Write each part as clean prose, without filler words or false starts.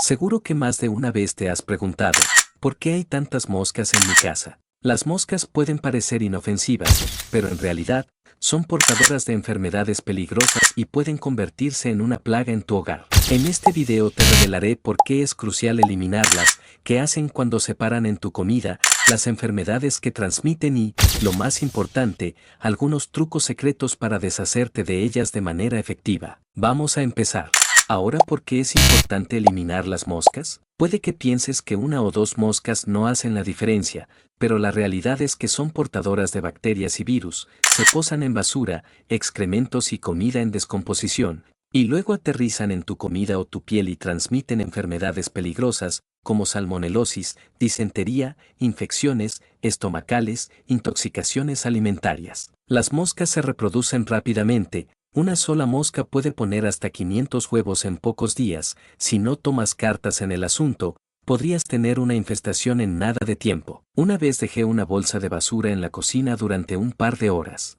Seguro que más de una vez te has preguntado, ¿por qué hay tantas moscas en mi casa? Las moscas pueden parecer inofensivas, pero en realidad, son portadoras de enfermedades peligrosas y pueden convertirse en una plaga en tu hogar. En este video te revelaré por qué es crucial eliminarlas, qué hacen cuando se paran en tu comida, las enfermedades que transmiten y, lo más importante, algunos trucos secretos para deshacerte de ellas de manera efectiva. Vamos a empezar. Ahora, ¿por qué es importante eliminar las moscas? Puede que pienses que una o dos moscas no hacen la diferencia, pero la realidad es que son portadoras de bacterias y virus, se posan en basura, excrementos y comida en descomposición, y luego aterrizan en tu comida o tu piel y transmiten enfermedades peligrosas, como salmonelosis, disentería, infecciones estomacales, intoxicaciones alimentarias. Las moscas se reproducen rápidamente. Una sola mosca puede poner hasta 500 huevos en pocos días. Si no tomas cartas en el asunto, podrías tener una infestación en nada de tiempo. Una vez dejé una bolsa de basura en la cocina durante un par de horas.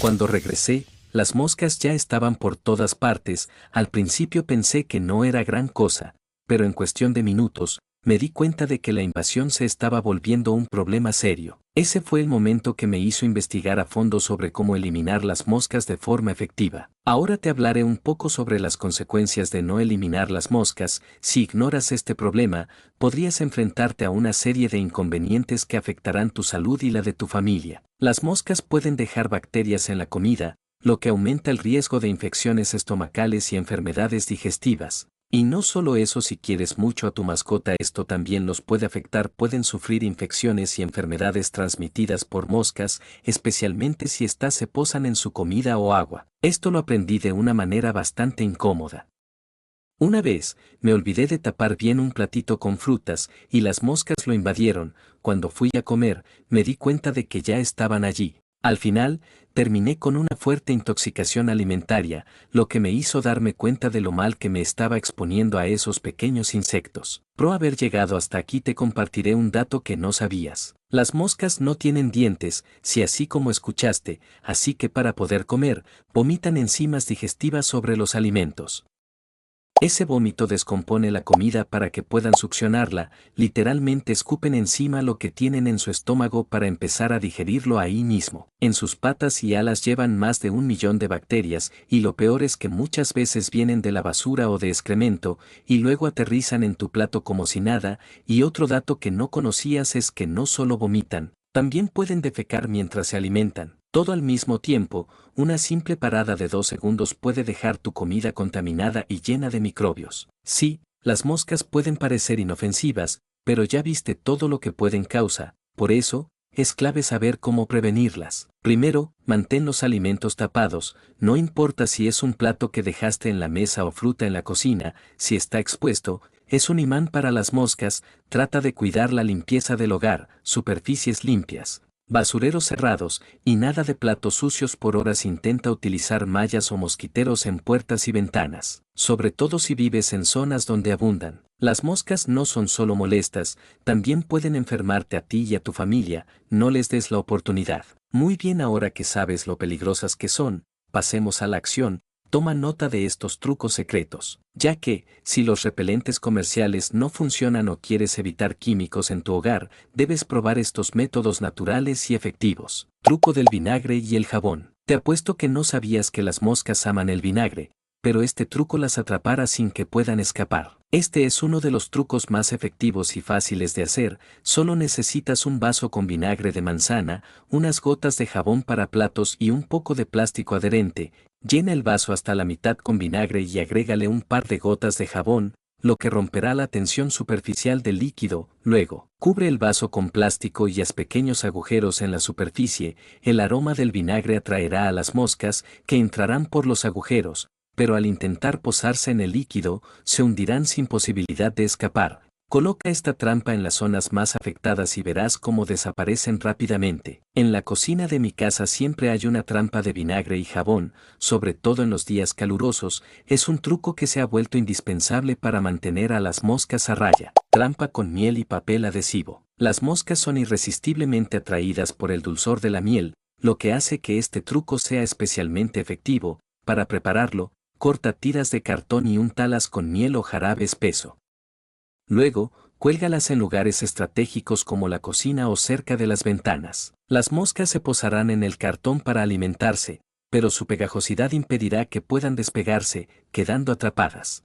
Cuando regresé, las moscas ya estaban por todas partes. Al principio pensé que no era gran cosa, pero en cuestión de minutos, me di cuenta de que la invasión se estaba volviendo un problema serio. Ese fue el momento que me hizo investigar a fondo sobre cómo eliminar las moscas de forma efectiva. Ahora te hablaré un poco sobre las consecuencias de no eliminar las moscas. Si ignoras este problema, podrías enfrentarte a una serie de inconvenientes que afectarán tu salud y la de tu familia. Las moscas pueden dejar bacterias en la comida, lo que aumenta el riesgo de infecciones estomacales y enfermedades digestivas. Y no solo eso, si quieres mucho a tu mascota, esto también los puede afectar. Pueden sufrir infecciones y enfermedades transmitidas por moscas, especialmente si éstas se posan en su comida o agua. Esto lo aprendí de una manera bastante incómoda. Una vez, me olvidé de tapar bien un platito con frutas, y las moscas lo invadieron. Cuando fui a comer, me di cuenta de que ya estaban allí. Al final, terminé con una fuerte intoxicación alimentaria, lo que me hizo darme cuenta de lo mal que me estaba exponiendo a esos pequeños insectos. Por haber llegado hasta aquí te compartiré un dato que no sabías. Las moscas no tienen dientes, si así como escuchaste, así que para poder comer, vomitan enzimas digestivas sobre los alimentos. Ese vómito descompone la comida para que puedan succionarla, literalmente escupen encima lo que tienen en su estómago para empezar a digerirlo ahí mismo. En sus patas y alas llevan más de 1 millón de bacterias, y lo peor es que muchas veces vienen de la basura o de excremento, y luego aterrizan en tu plato como si nada. Y otro dato que no conocías es que no solo vomitan, también pueden defecar mientras se alimentan. Todo al mismo tiempo. Una simple parada de 2 segundos puede dejar tu comida contaminada y llena de microbios. Sí, las moscas pueden parecer inofensivas, pero ya viste todo lo que pueden causar. Por eso, es clave saber cómo prevenirlas. Primero, mantén los alimentos tapados. No importa si es un plato que dejaste en la mesa o fruta en la cocina, si está expuesto, es un imán para las moscas. Trata de cuidar la limpieza del hogar, superficies limpias, basureros cerrados, y nada de platos sucios por horas. Intenta utilizar mallas o mosquiteros en puertas y ventanas, sobre todo si vives en zonas donde abundan. Las moscas no son solo molestas, también pueden enfermarte a ti y a tu familia. No les des la oportunidad. Muy bien, ahora que sabes lo peligrosas que son, pasemos a la acción. Toma nota de estos trucos secretos, ya que, si los repelentes comerciales no funcionan o quieres evitar químicos en tu hogar, debes probar estos métodos naturales y efectivos. Truco del vinagre y el jabón. Te apuesto que no sabías que las moscas aman el vinagre, pero este truco las atrapará sin que puedan escapar. Este es uno de los trucos más efectivos y fáciles de hacer. Solo necesitas un vaso con vinagre de manzana, unas gotas de jabón para platos y un poco de plástico adherente. Llena el vaso hasta la mitad con vinagre y agrégale un par de gotas de jabón, lo que romperá la tensión superficial del líquido. Luego, cubre el vaso con plástico y haz pequeños agujeros en la superficie. El aroma del vinagre atraerá a las moscas, que entrarán por los agujeros, pero al intentar posarse en el líquido, se hundirán sin posibilidad de escapar. Coloca esta trampa en las zonas más afectadas y verás cómo desaparecen rápidamente. En la cocina de mi casa siempre hay una trampa de vinagre y jabón, sobre todo en los días calurosos. Es un truco que se ha vuelto indispensable para mantener a las moscas a raya. Trampa con miel y papel adhesivo. Las moscas son irresistiblemente atraídas por el dulzor de la miel, lo que hace que este truco sea especialmente efectivo. Para prepararlo, corta tiras de cartón y úntalas con miel o jarabe espeso. Luego, cuélgalas en lugares estratégicos como la cocina o cerca de las ventanas. Las moscas se posarán en el cartón para alimentarse, pero su pegajosidad impedirá que puedan despegarse, quedando atrapadas.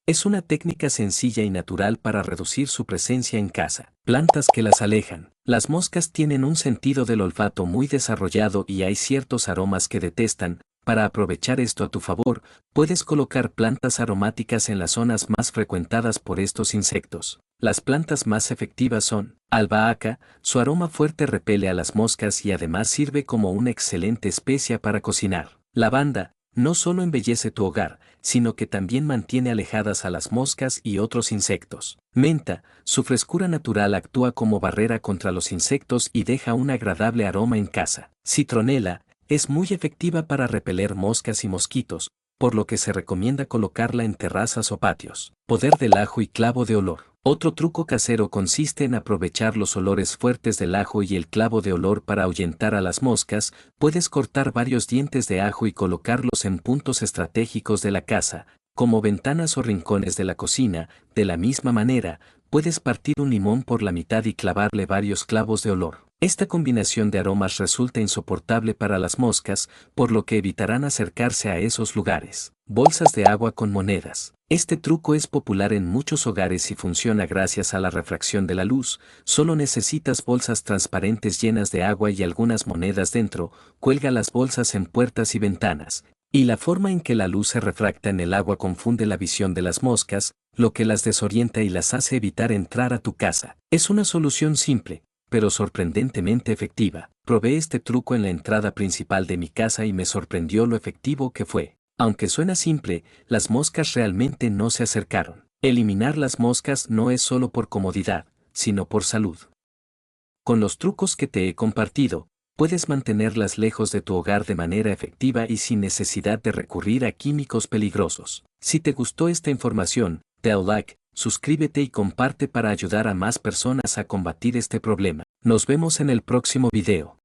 Es una técnica sencilla y natural para reducir su presencia en casa. Plantas que las alejan. Las moscas tienen un sentido del olfato muy desarrollado y hay ciertos aromas que detestan. Para aprovechar esto a tu favor, puedes colocar plantas aromáticas en las zonas más frecuentadas por estos insectos. Las plantas más efectivas son albahaca, su aroma fuerte repele a las moscas y además sirve como una excelente especia para cocinar. Lavanda, no solo embellece tu hogar, sino que también mantiene alejadas a las moscas y otros insectos. Menta, su frescura natural actúa como barrera contra los insectos y deja un agradable aroma en casa. Citronela, es muy efectiva para repeler moscas y mosquitos, por lo que se recomienda colocarla en terrazas o patios. Poder del ajo y clavo de olor. Otro truco casero consiste en aprovechar los olores fuertes del ajo y el clavo de olor para ahuyentar a las moscas. Puedes cortar varios dientes de ajo y colocarlos en puntos estratégicos de la casa, como ventanas o rincones de la cocina. De la misma manera, puedes partir un limón por la mitad y clavarle varios clavos de olor. Esta combinación de aromas resulta insoportable para las moscas, por lo que evitarán acercarse a esos lugares. Bolsas de agua con monedas. Este truco es popular en muchos hogares y funciona gracias a la refracción de la luz. Solo necesitas bolsas transparentes llenas de agua y algunas monedas dentro. Cuelga las bolsas en puertas y ventanas. Y la forma en que la luz se refracta en el agua confunde la visión de las moscas, lo que las desorienta y las hace evitar entrar a tu casa. Es una solución simple, pero sorprendentemente efectiva. Probé este truco en la entrada principal de mi casa y me sorprendió lo efectivo que fue. Aunque suena simple, las moscas realmente no se acercaron. Eliminar las moscas no es solo por comodidad, sino por salud. Con los trucos que te he compartido, puedes mantenerlas lejos de tu hogar de manera efectiva y sin necesidad de recurrir a químicos peligrosos. Si te gustó esta información, dale like, suscríbete y comparte para ayudar a más personas a combatir este problema. Nos vemos en el próximo video.